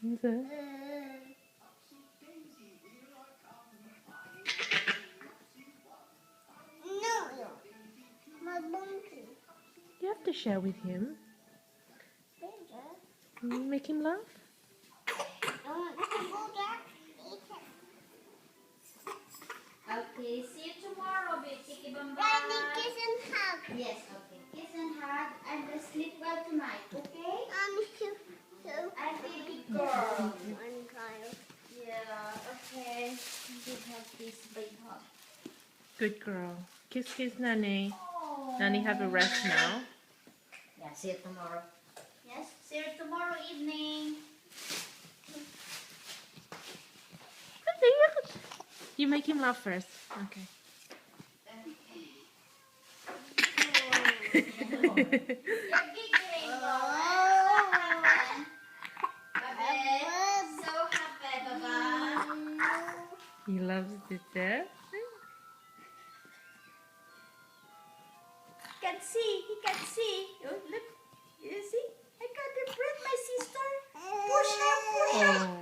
Is it? No, my monkey. You have to share with him. Make him laugh. Okay, see you tomorrow, baby. Bye. Daddy, kiss and hug. Yes, okay. Kiss and hug and sleep well tonight, okay? I'm baby girl. Yeah, okay. You have this big hug. Good girl. Kiss, kiss, Nanny. Oh. Nanny, have a rest now. Yeah, see you tomorrow. Yes, see you tomorrow evening. You make him laugh first. Okay. You're giggling, so happy, Baba. He loves it there. He can see. Oh, look, you see? I can't breathe, my sister. Push up, push up.